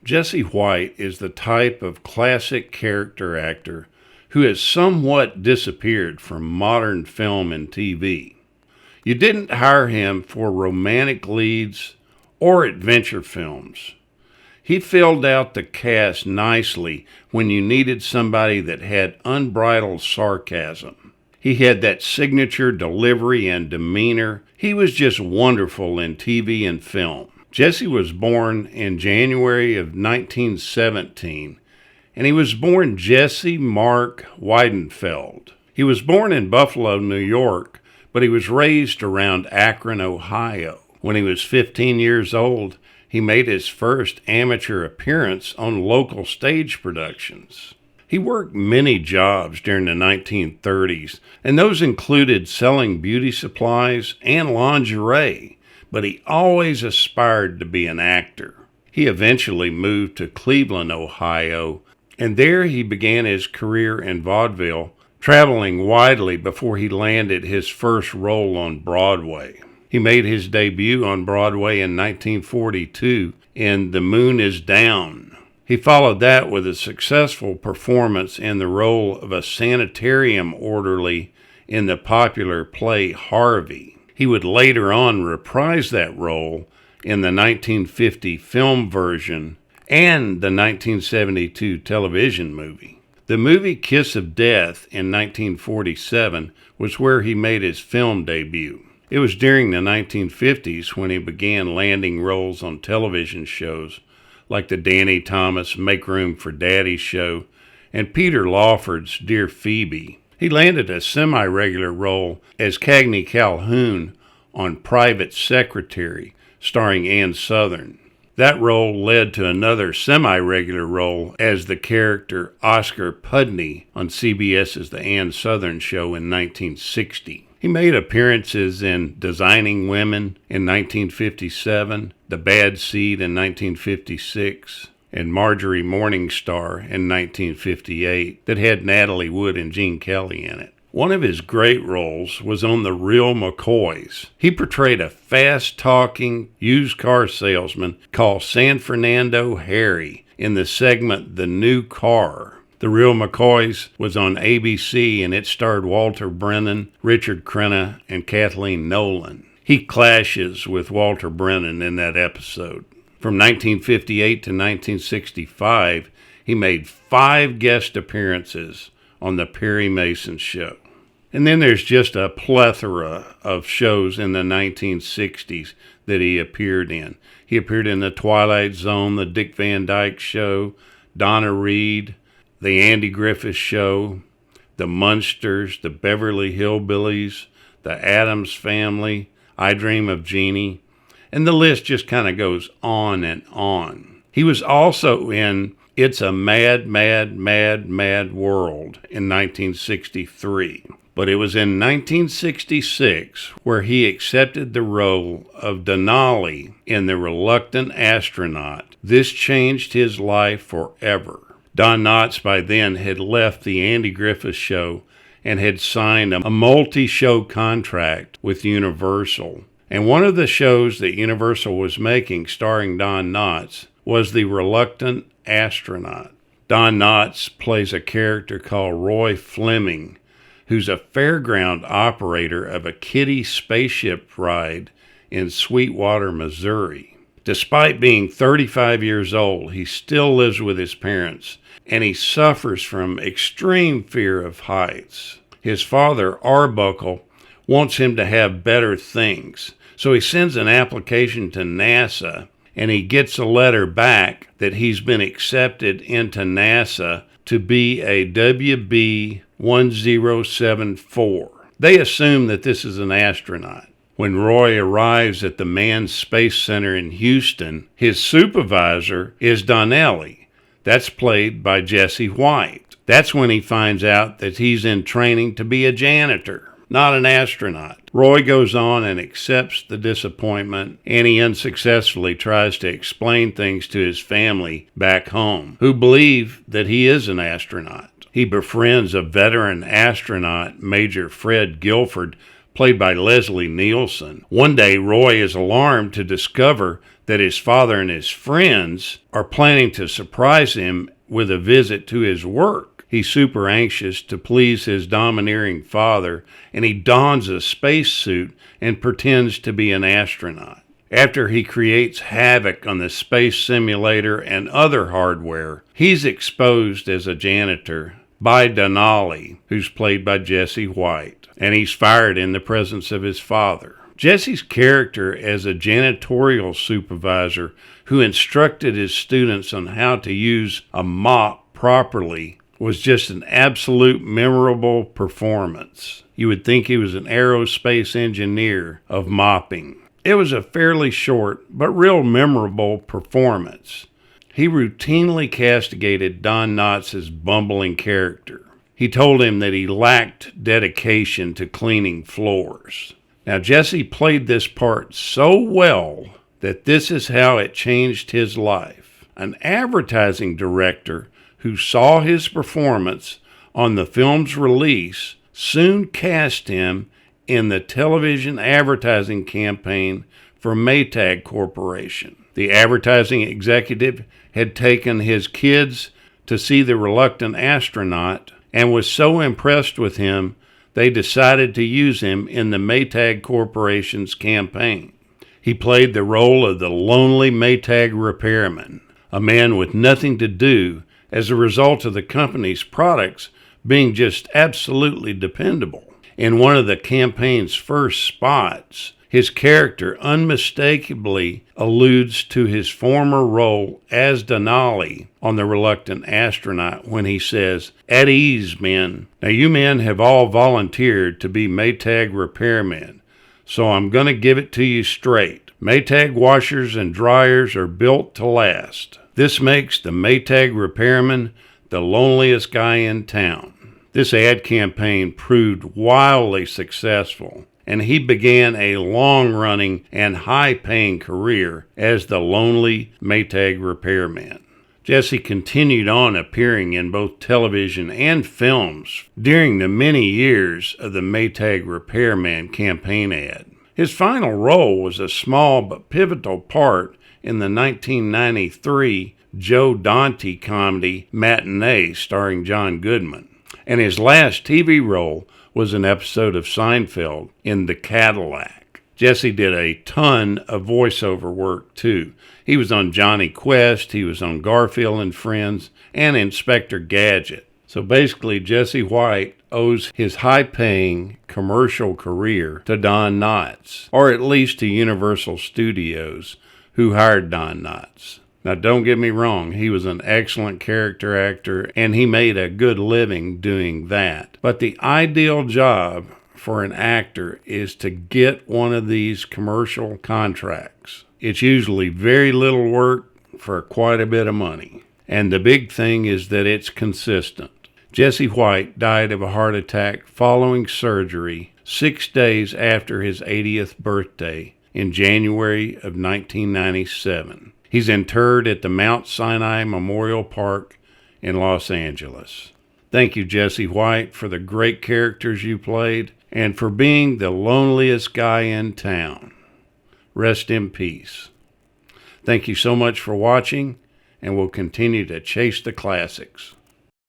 Jesse White is the type of classic character actor who has somewhat disappeared from modern film and TV. You didn't hire him for romantic leads or adventure films. He filled out the cast nicely when you needed somebody that had unbridled sarcasm. He had that signature delivery and demeanor. He was just wonderful in TV and film. Jesse was born in January of 1917, and he was born Jesse Mark Weidenfeld. He was born in Buffalo, New York, but he was raised around Akron, Ohio. When he was 15 years old, he made his first amateur appearance on local stage productions. He worked many jobs during the 1930s, and those included selling beauty supplies and lingerie, but he always aspired to be an actor. He eventually moved to Cleveland, Ohio, and there he began his career in vaudeville, traveling widely before he landed his first role on Broadway. He made his debut on Broadway in 1942 in The Moon is Down. He followed that with a successful performance in the role of a sanitarium orderly in the popular play Harvey. He would later on reprise that role in the 1950 film version and the 1972 television movie. The movie Kiss of Death in 1947 was where he made his film debut. It was during the 1950s when he began landing roles on television shows like the Danny Thomas Make Room for Daddy show and Peter Lawford's Dear Phoebe. He landed a semi-regular role as Cagney Calhoun on Private Secretary, starring Ann Sothern. That role led to another semi-regular role as the character Oscar Pudney on CBS's The Ann Sothern Show in 1960. He made appearances in Designing Women in 1957, The Bad Seed in 1956, and Marjorie Morningstar in 1958 that had Natalie Wood and Gene Kelly in it. One of his great roles was on The Real McCoys. He portrayed a fast-talking used car salesman called San Fernando Harry in the segment The New Car. The Real McCoys was on ABC, and it starred Walter Brennan, Richard Crenna, and Kathleen Nolan. He clashes with Walter Brennan in that episode. From 1958 to 1965, he made 5 guest appearances on The Perry Mason Show. And then there's just a plethora of shows in the 1960s that he appeared in. He appeared in The Twilight Zone, The Dick Van Dyke Show, Donna Reed, The Andy Griffith Show, The Munsters, The Beverly Hillbillies, The Addams Family, I Dream of Jeannie, and the list just kind of goes on and on. He was also in It's a Mad, Mad, Mad, Mad World in 1963. But it was in 1966 where he accepted the role of Denali in The Reluctant Astronaut. This changed his life forever. Don Knotts by then had left the Andy Griffith Show and had signed a multi-show contract with Universal. And one of the shows that Universal was making starring Don Knotts was The Reluctant Astronaut. Don Knotts plays a character called Roy Fleming, who's a fairground operator of a kiddie spaceship ride in Sweetwater, Missouri. Despite being 35 years old, he still lives with his parents, and he suffers from extreme fear of heights. His father, Arbuckle, wants him to have better things, so he sends an application to NASA, and he gets a letter back that he's been accepted into NASA to be a WB-1074. They assume that this is an astronaut. When Roy arrives at the Manned Space Center in Houston, his supervisor is Donnelly. That's played by Jesse White. That's when he finds out that he's in training to be a janitor, not an astronaut. Roy goes on and accepts the disappointment, and he unsuccessfully tries to explain things to his family back home, who believe that he is an astronaut. He befriends a veteran astronaut, Major Fred Guilford, played by Leslie Nielsen. One day, Roy is alarmed to discover that his father and his friends are planning to surprise him with a visit to his work. He's super anxious to please his domineering father, and he dons a spacesuit and pretends to be an astronaut. After he creates havoc on the space simulator and other hardware, he's exposed as a janitor by Denali, who's played by Jesse White, and he's fired in the presence of his father. Jesse's character as a janitorial supervisor who instructed his students on how to use a mop properly was just an absolute memorable performance. You would think he was an aerospace engineer of mopping. It was a fairly short but real memorable performance. He routinely castigated Don Knotts' bumbling character. He told him that he lacked dedication to cleaning floors. Now, Jesse played this part so well that this is how it changed his life. An advertising director who saw his performance on the film's release soon cast him in the television advertising campaign for Maytag Corporation. The advertising executive had taken his kids to see the Reluctant Astronaut and was so impressed with him they decided to use him in the Maytag Corporation's campaign. He played the role of the lonely Maytag repairman, a man with nothing to do as a result of the company's products being just absolutely dependable. In one of the campaign's first spots, his character unmistakably alludes to his former role as Denali on the Reluctant Astronaut when he says, "At ease, men. Now you men have all volunteered to be Maytag repairmen, so I'm going to give it to you straight. Maytag washers and dryers are built to last. This makes the Maytag repairman the loneliest guy in town." This ad campaign proved wildly successful, and he began a long-running and high-paying career as the lonely Maytag repairman. Jesse continued on appearing in both television and films during the many years of the Maytag repairman campaign ad. His final role was a small but pivotal part in the 1993 Joe Dante comedy Matinee starring John Goodman, and his last TV role was an episode of Seinfeld in The Cadillac. Jesse did a ton of voiceover work too. He was on Johnny Quest, he was on Garfield and Friends, and Inspector Gadget. So basically, Jesse White owes his high-paying commercial career to Don Knotts, or at least to Universal Studios, who hired Don Knotts. Now, don't get me wrong, he was an excellent character actor, and he made a good living doing that. But the ideal job for an actor is to get one of these commercial contracts. It's usually very little work for quite a bit of money. And the big thing is that it's consistent. Jesse White died of a heart attack following surgery 6 days after his 80th birthday in January of 1997. He's interred at the Mount Sinai Memorial Park in Los Angeles. Thank you, Jesse White, for the great characters you played and for being the loneliest guy in town. Rest in peace. Thank you so much for watching, and we'll continue to chase the classics.